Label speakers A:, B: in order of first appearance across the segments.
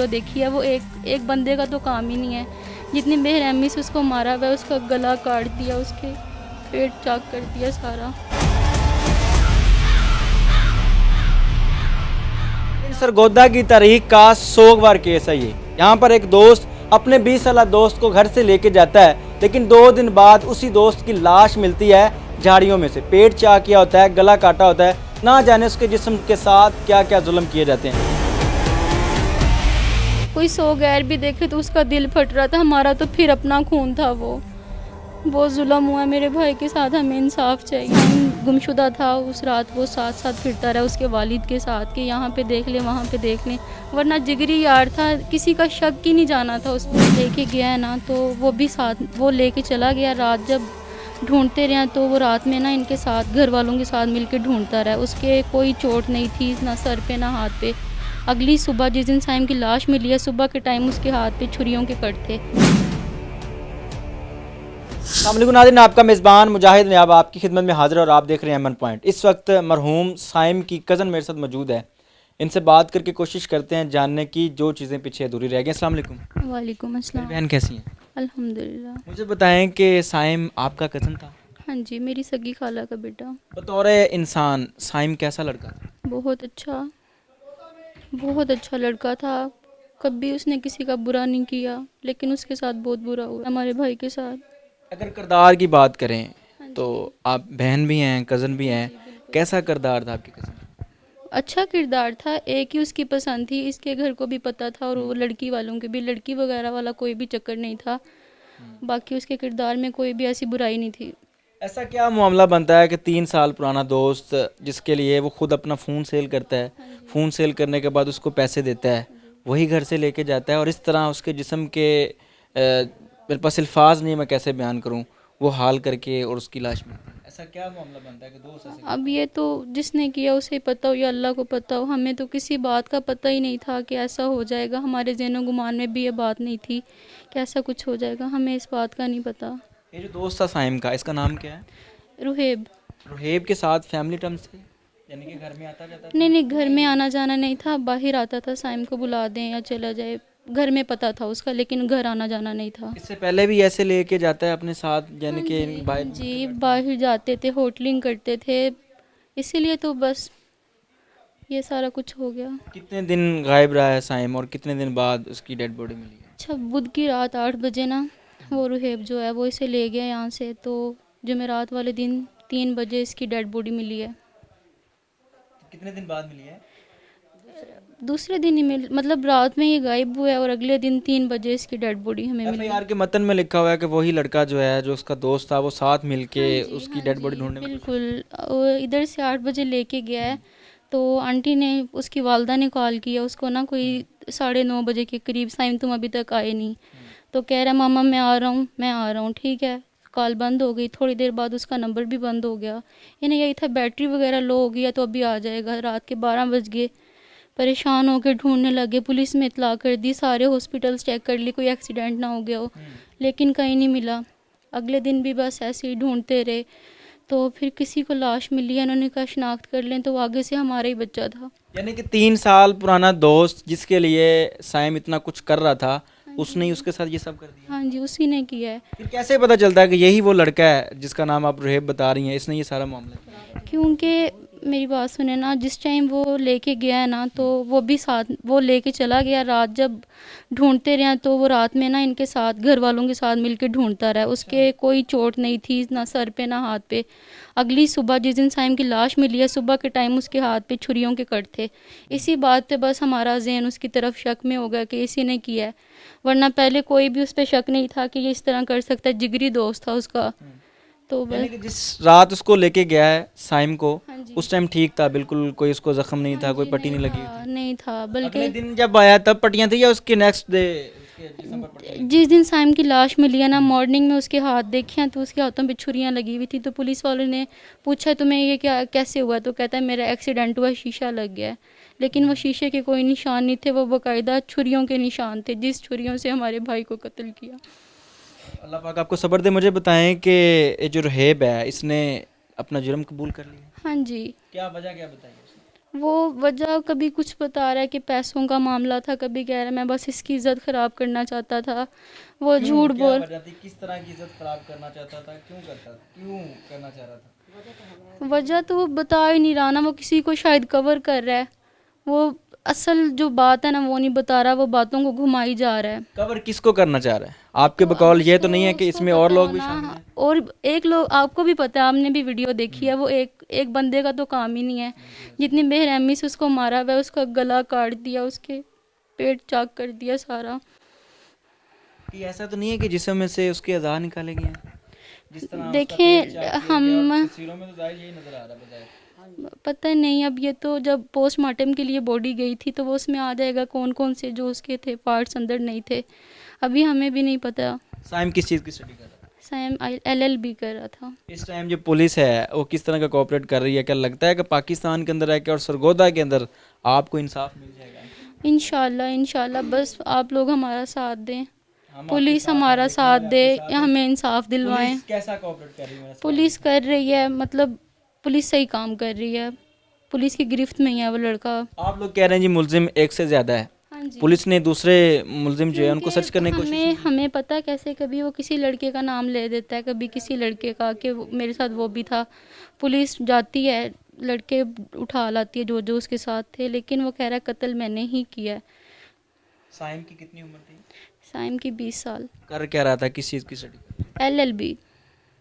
A: जो देखी है वो एक बंदे का तो काम ही नहीं है। जितनी बेरहमी से उसको मारा हुआ है, उसका गला काट दिया, उसके पेट चाक कर दिया सारा।
B: सरगोदा की तारीख का सोगवार केस है ये। यहाँ पर एक दोस्त अपने 20 साल दोस्त को घर से लेके जाता है, लेकिन 2 दिन बाद उसी दोस्त की लाश मिलती है झाड़ियों में से। पेट चाक किया होता है, गला काटा होता है, ना जाने उसके जिस्म के साथ क्या क्या जुल्म किए जाते हैं।
A: कोई सौ गैर भी देखे तो उसका दिल फट रहा था। हमारा तो फिर अपना खून था वो। बहुत जुल्म हुआ मेरे भाई के साथ, हमें इंसाफ चाहिए। हम गुमशुदा था उस रात, वो साथ साथ फिरता रहा उसके वालिद के साथ कि यहाँ पे देख ले वहाँ पे देख ले, वरना जिगरी यार था, किसी का शक ही नहीं जाना था। उसको लेके गया है ना, तो वो भी साथ वो लेके चला गया। रात जब ढूंढते रहे तो वो रात में ना इनके साथ घर वालों के साथ मिलके ढूंढता रहा। उसके कोई चोट नहीं थी, ना सर पे ना हाथ पे। अगली सुबह जिस दिन साइम की लाश मिली है, सुबह के टाइम उसके हाथ पे छुरियों के कट थे।
B: अस्सलामुअलैकुम नाज़रीन, आपका मेज़बान मुजाहिद नयाब आपकी खिदमत में हाजिर है और आप देख रहे हैं अमन पॉइंट। इस वक्त मरहूम साइम की कज़न मेरे साथ मौजूद है। इनसे बात करके कोशिश करते हैं जानने की जो चीज़ें पीछे अधूरी रह गई। अस्सलाम वालेकुम।
A: वालेकुम
B: मेरी
A: अस्सलाम।
B: बहन कैसी हैं?
A: अल्हम्दुलिल्लाह।
B: मुझे बताएं कि साइम आपका कज़न था।
A: हाँ जी, मेरी सगी खाला का बेटा।
B: बतौर इंसान साइम कैसा लड़का था?
A: बहुत अच्छा लड़का था। कभी उसने किसी का बुरा नहीं किया, लेकिन उसके साथ बहुत बुरा हुआ हमारे भाई के साथ।
B: अगर किरदार की बात करें
A: हाँ
B: तो
A: जी।
B: आप बहन भी हैं, कज़न भी हैं,
A: जी बिल्कुल।
B: कैसा किरदार था आपके कज़न?
A: अच्छा किरदार था, एक ही उसकी पसंद थी, इसके घर को भी पता था और वो लड़की वालों के भी, लड़की वगैरह वाला कोई भी चक्कर नहीं था। बाकी उसके किरदार में कोई भी ऐसी बुराई नहीं थी।
B: ऐसा क्या मामला बनता है कि 3 साल पुराना दोस्त जिसके लिए वो खुद अपना फ़ोन सेल करता है, फ़ोन सेल करने के बाद उसको पैसे देता है, वही घर से लेके जाता है और इस तरह उसके जिस्म के मेरे पास अल्फाज नहीं है, मैं कैसे बयान करूं, वो हाल करके और उसकी लाश मिलती है। ऐसा क्या मामला बनता है कि दोस्त ऐसे
A: अब ये तो जिसने किया उसे पता हो या अल्लाह को पता हो, हमें तो किसी बात का पता ही नहीं था कि ऐसा हो जाएगा। हमारे ज़हन गुमान में भी ये बात नहीं थी कि ऐसा कुछ हो जाएगा, हमें इस बात का नहीं पता।
B: ये जो दोस्त था साइम का, इसका नाम क्या है?
A: रुहेब।
B: रुहेब के साथ फैमिली टर्म्स थे, यानी कि घर में आता जाता
A: नहीं
B: था?
A: नहीं, घर में आना जाना नहीं था, बाहर आता था, साइम को बुला दें या चला जाए, घर में पता था उसका, लेकिन घर आना जाना नहीं था।
B: इससे पहले भी ऐसे लेके जाता है अपने साथ, यानी
A: हाँ
B: कि
A: जी, हाँ
B: बाहर
A: जी, बाहर जाते थे, होटलिंग करते थे, इसीलिए तो बस ये सारा कुछ हो गया।
B: कितने दिन गायब रहा है साइम और कितने दिन बाद उसकी डेड बॉडी मिली है?
A: अच्छा, बुध की रात 8 बजे ना, वो रुहेब जो है वो इसे ले गया यहाँ से, तो जुमेरात वाले दिन 3 बजे इसकी डेड बॉडी मिली है।
B: कितने दिन बाद मिली है?
A: दूसरे दिन ही मिल, मतलब रात में ये गायब हुआ है और अगले दिन 3 बजे इसकी डेड बॉडी हमें मिली।
B: एफआईआर के मतन में लिखा हुआ है कि वही लड़का जो है, जो उसका दोस्त था, वो साथ मिलके
A: हाँ जी,
B: उसकी
A: हाँ
B: डेड बॉडी
A: जी
B: ढूंढने में
A: बिल्कुल। वो इधर से 8 बजे लेके गया है, तो आंटी ने, उसकी वालदा ने कॉल किया उसको ना, कोई 9:30 बजे के करीब, साइम तुम अभी तक आए नहीं। तो कह रहा मामा मैं आ रहा हूँ, मैं आ रहा हूँ, ठीक है। कॉल बंद हो गई, थोड़ी देर बाद उसका नंबर भी बंद हो गया। इन्हें यही था बैटरी वगैरह लो हो गया तो अभी आ जाएगा। रात के 12 बज गए, परेशान होकर ढूंढने लगे, पुलिस में इतला कर दी, सारे हॉस्पिटल्स चेक कर ली कोई एक्सीडेंट ना हो गया हो, लेकिन कहीं नहीं मिला। अगले दिन भी बस ऐसे ही ढूंढते रहे, तो फिर किसी को लाश मिली है, उन्होंने कहा शनाख्त कर लें, तो वो आगे से हमारा ही बच्चा था।
B: यानी कि 3 साल पुराना दोस्त जिसके लिए साइम इतना कुछ कर रहा था, उसने ही उसके साथ ये सब कर दिया।
A: हाँ जी, उसी ने किया है।
B: फिर कैसे पता चलता है कि यही वो लड़का है जिसका नाम आप रुहेब बता रही हैं, इसने ये सारा मामला किया?
A: क्योंकि मेरी बात सुने ना, जिस टाइम वो लेके गया है ना, तो वो भी साथ वो लेके चला गया। रात जब ढूंढते रहे तो वो रात में ना इनके साथ घर वालों के साथ मिलके ढूंढता रहा। उसके कोई चोट नहीं थी, ना सर पे ना हाथ पे। अगली सुबह जिस दिन साइम की लाश मिली है, सुबह के टाइम उसके हाथ पे छुरियों के कट थे। इसी बात पे बस हमारा जहन उसकी तरफ शक में हो गया कि इसी ने किया है, वरना पहले कोई भी उस पर शक नहीं था कि ये इस तरह कर सकता है। जिगरी दोस्त था उसका, तो
B: यानी
A: बस।
B: कि जिस रात उसको लेके गया है साइम को,
A: हाँ जी,
B: उस टाइम ठीक था, बिल्कुल कोई उसको जख्म नहीं
A: हाँ
B: था, कोई
A: जी,
B: पट्टी
A: नहीं
B: नहीं लगी हुई
A: था,
B: थी।
A: नहीं था,
B: अगले
A: बल्कि
B: दिन जब आया तब पट्टियां थी या उसके नेक्स्ट डे उसके जिस्म पर पट्टियां लगी?
A: जिस दिन साइम की लाश मिली है ना, मॉर्निंग में उसके हाथ देखे हैं तो उसके हाथों पे छुरियां लगी हुई थी। तो पुलिस वालों ने पूछा तुम्हें ये क्या कैसे हुआ, तो कहता है मेरा एक्सीडेंट हुआ, शीशा लग गया है। लेकिन वो शीशे के कोई निशान नहीं थे, वो बाकायदा छुरियों के निशान थे, जिस छुरियों से हमारे भाई को कत्ल किया।
B: अल्लाह पाक आपको सब्र दे। मुझे बताएं कि ये जो रुहेब है, इसने अपना जुर्म कबूल कर लिया?
A: हाँ जी,
B: क्या वजह क्या बताई उसने?
A: वो वजह कभी कुछ बता रहा है कि पैसों का मामला था, कभी कह रहा है मैं बस इसकी इज्जत खराब करना चाहता था। वो
B: क्यों,
A: झूठ
B: क्या
A: बोल।
B: वजह थी, किस तरह की इज्जत खराब करना चाहता था, क्यों करना चाह रहा था?
A: वजह तो वो बता ही नहीं रहा ना, वो किसी को शायद कवर कर रहा है। वो असल जो बात है ना वो नहीं बता रहा, वो बातों को घुमाई जा रहा है।
B: कवर किसको करना चाह रहा है आपके
A: तो अब
B: बकौल? ये तो
A: उसको
B: नहीं है कि
A: उसको
B: इसमें और
A: पता
B: लोग भी
A: होना।
B: शामिल हैं?
A: और एक लोग, आपको भी पता है, आपने भी वीडियो देखी है, वो एक एक बंदे का तो काम ही नहीं है। जितनी बेरहमी से उसको मारा हुआ है, उसका गला काट दिया, उसके पेट चाक कर दिया सारा।
B: कि ऐसा तो नहीं है कि जिस्म में से उसके अज़ा निकाले गए हैं, जिस तरह उसका पेट
A: देखें
B: चाक किया गया, और
A: हम,
B: तस्वीरों में तो जाहिर यही नजर आ रहा है बजाय।
A: पता नहीं अब ये तो जब पोस्टमार्टम के लिए बॉडी गई थी तो वो उसमें आ जाएगा कौन कौन से जो उसके थे पार्ट्स अंदर नहीं थे। अभी हमें भी नहीं पता।
B: साइम किस चीज़ की स्टडी कर रहा है
A: सैम LLB कर रहा था।
B: इस टाइम? जो पुलिस है वो किस तरह का कोऑपरेट कर रही है? क्या लगता है कि पाकिस्तान के अंदर है कि और सरगोदा के अंदर आपको इंसाफ मिल जाएगा?
A: इंशाल्लाह इंशाल्लाह, बस आप लोग हमारा साथ दें,
B: हम आपके
A: पुलिस
B: साथ हैं,
A: हमारा
B: देखने
A: साथ
B: वाले
A: दे,
B: आपके साथ हैं।
A: हमें इंसाफ दिलवाएं।
B: पुलिस कैसा कोऑपरेट कर रही है, मेरा सवाल
A: पुलिस
B: ये
A: कर रही है, मतलब पुलिस सही काम कर रही है, पुलिस की गिरफ्त में ही है वो लड़का।
B: है। आप लोग कह रहे हैं जी मुलजिम एक से ज़्यादा है,
A: हाँ जी।
B: पुलिस ने दूसरे मुलजिम जो है उनको
A: क्योंकि
B: सर्च करने की कोशिश
A: हमें
B: नहीं की?
A: हमें पता है कैसे, कभी वो किसी लड़के का नाम ले देता है, कभी किसी लड़के का, कि मेरे साथ वो भी था। पुलिस जाती है, लड़के उठा लाती है जो जो उसके साथ थे, लेकिन वो कह रहा है कत्ल मैंने ही किया है।
B: साइम की कितनी उम्र थी?
A: साइम की 20 साल।
B: कर क्या रहा था, किस चीज़ की स्टडी?
A: LLB।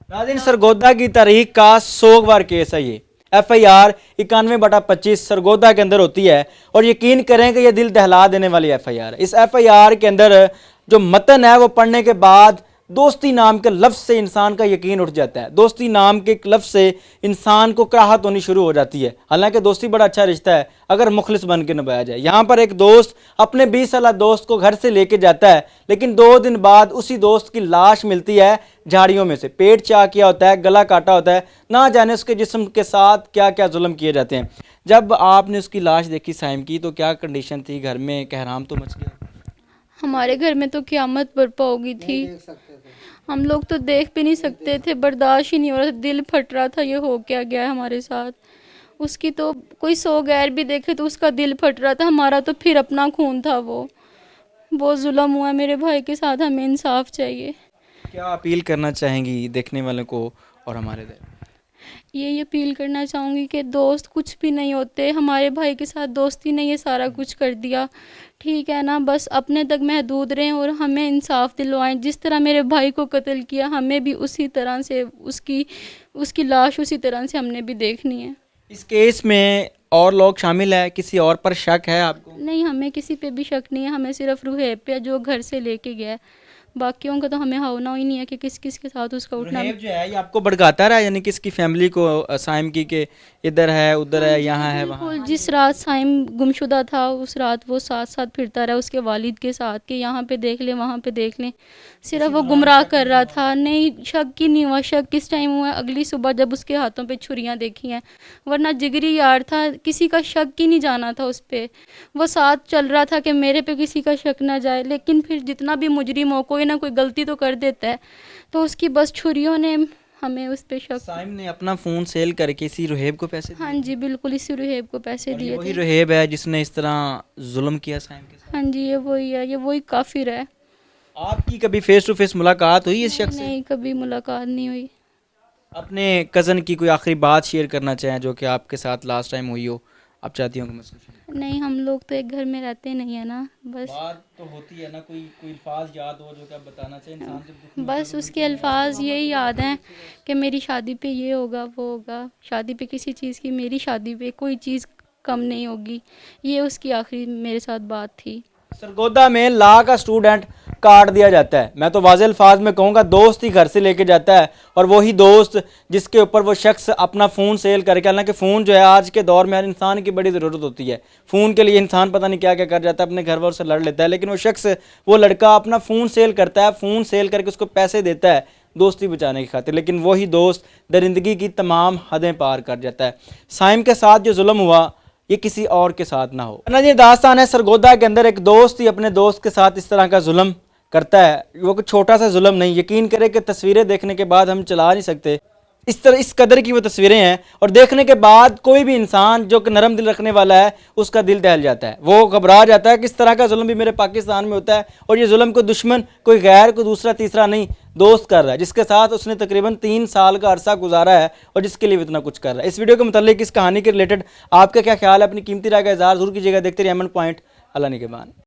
B: नाज़रीन, सरगोदा की तारीख का सोगवार केस है ये। FIR 91/25 सरगोदा के अंदर होती है, और यकीन करें कि यह दिल दहला देने वाली FIR है। इस FIR के अंदर जो मतन है वो पढ़ने के बाद दोस्ती नाम के लफ्ज़ से इंसान का यकीन उठ जाता है। दोस्ती नाम के लफ्ज़ से इंसान को कराहत होनी शुरू हो जाती है। हालांकि दोस्ती बड़ा अच्छा रिश्ता है अगर मुखलिस बन के निभाया जाए। यहाँ पर एक दोस्त अपने 20 साल दोस्त को घर से लेके जाता है, लेकिन 2 दिन बाद उसी दोस्त की लाश मिलती है झाड़ियों में से। पेट चाक किया होता है, गला काटा होता है, ना जाने उसके जिस्म के साथ क्या क्या जुल्म किए जाते हैं। जब आपने उसकी लाश देखी साइम की, तो क्या कंडीशन थी घर में? कहराम तो मच गया?
A: हमारे घर में तो क़यामत बरपा हो गई थी। हम लोग तो देख भी नहीं सकते थे, बर्दाश्त ही नहीं हो रहा था, दिल फट रहा था, ये हो क्या गया है हमारे साथ। उसकी तो कोई 100 गैर भी देखे तो उसका दिल फट रहा था, हमारा तो फिर अपना खून था वो। बहुत जुल्म हुआ मेरे भाई के साथ, हमें इंसाफ चाहिए।
B: क्या अपील करना चाहेंगी देखने वालों को और हमारे दे?
A: ये अपील करना चाहूँगी कि दोस्त कुछ भी नहीं होते, हमारे भाई के साथ दोस्ती ने ये सारा कुछ कर दिया, ठीक है ना। बस अपने तक महदूद रहें और हमें इंसाफ दिलवाएं। जिस तरह मेरे भाई को कत्ल किया, हमें भी उसी तरह से उसकी उसकी लाश उसी तरह से हमने भी देखनी है।
B: इस केस में और लोग शामिल है? किसी और पर शक है आपको?
A: नहीं, हमें किसी पे भी शक नहीं है, हमें सिर्फ रुहैब पे जो घर से लेके गया है। बाकियों का तो हमें होना ही नहीं है कि किस किस के साथ उसका उठना।
B: रुहैब जो है ये आपको भड़काता रहा, यानी कि इसकी फैमिली को साइम की के इधर है उधर
A: हाँ
B: है
A: जी,
B: यहाँ है वहाँ?
A: बिल्कुल। जिस रात साइम गुमशुदा था उस रात वो साथ साथ फिरता रहा उसके वालिद के साथ, कि यहाँ पे देख लें वहाँ पे देख लें। सिर्फ वो गुमराह कर रहा था। नहीं, शक ही नहीं हुआ। शक किस टाइम हुआ? अगली सुबह जब उसके हाथों पे छुरियाँ देखी हैं, वरना जिगरी यार था, किसी का शक ही नहीं जाना था उस पर। वो साथ चल रहा था कि मेरे पे किसी का शक ना जाए, लेकिन फिर जितना भी मुजरिम हो कोई ना कोई गलती तो कर देता है, तो उसकी बस छुरियों ने हमें उस पे शक।
B: साइम ने अपना फ़ोन सेल करके इसी रुहैब को पैसे दिए?
A: हाँ जी, बिल्कुल, इसी रुहैब को पैसे
B: और ये
A: दिए
B: वही
A: थे।
B: रुहैब है जिसने इस तरह जुल्म किया साइम के साथ?
A: हाँ जी, ये वही है, ये वही काफिर है।
B: आपकी कभी फेस टू फेस मुलाकात हुई इस शख्स से?
A: नहीं, कभी मुलाकात नहीं हुई।
B: अपने कज़न की कोई आखिरी बात शेयर करना चाहें जो कि आपके साथ लास्ट टाइम हुई हो, आप चाहती हो कि मैं उसको शेयर करूं?
A: नहीं, हम लोग तो एक घर में रहते नहीं है ना, बस
B: बात तो होती है ना, कोई कोई अल्फाज याद हो जो कि आप बताना चाहें? इंसान जब दुख में होता है
A: बस
B: तो
A: उसके अल्फाज यही याद हैं कि मेरी शादी पे ये होगा वो होगा, शादी पे किसी चीज़ की, मेरी शादी पे कोई चीज़ कम नहीं होगी। ये उसकी आखिरी मेरे साथ बात थी।
B: सरगोदा में ला का स्टूडेंट काट दिया जाता है। मैं तो वाज़ेह अल्फाज में कहूँगा, दोस्त ही घर से लेके जाता है, और वही दोस्त जिसके ऊपर वो शख्स अपना फ़ोन सेल करके, हालांकि फ़ोन जो है आज के दौर में हर इंसान की बड़ी ज़रूरत होती है। फ़ोन के लिए इंसान पता नहीं क्या क्या कर जाता है, अपने घर वालों से लड़ लेता है, लेकिन वो शख्स, वो लड़का अपना फ़ोन सेल करता है, फ़ोन सेल करके उसको पैसे देता है दोस्ती बचाने की खातिर, लेकिन वही दोस्त दरिंदगी की तमाम हदें पार कर जाता है। साइम के साथ जो जुल्म हुआ ये किसी और के साथ ना हो। ना, ये दास्तान है सरगोदा के अंदर एक दोस्त ही अपने दोस्त के साथ इस तरह का जुल्म करता है। वो कोई छोटा सा जुल्म नहीं, यकीन करें कि तस्वीरें देखने के बाद हम चला नहीं सकते। इस तरह इस कदर की वो तस्वीरें हैं, और देखने के बाद कोई भी इंसान जो कि नरम दिल रखने वाला है उसका दिल दहल जाता है, वो घबरा जाता है कि इस तरह का जुल्म भी मेरे पाकिस्तान में होता है। और ये जुल्म को दुश्मन कोई गैर, कोई दूसरा तीसरा नहीं, दोस्त कर रहा है, जिसके साथ उसने तकरीबन 3 साल का अरसा गुजारा है और जिसके लिए इतना कुछ कर रहा है। इस वीडियो के मुतालिक, इस कहानी के रिलेटेड आपका क्या ख्याल है? अपनी कीमती राय का इज़हार जरूर कीजिएगा। देखते रहिए एमन पॉइंट। अल्लाह निगहबान।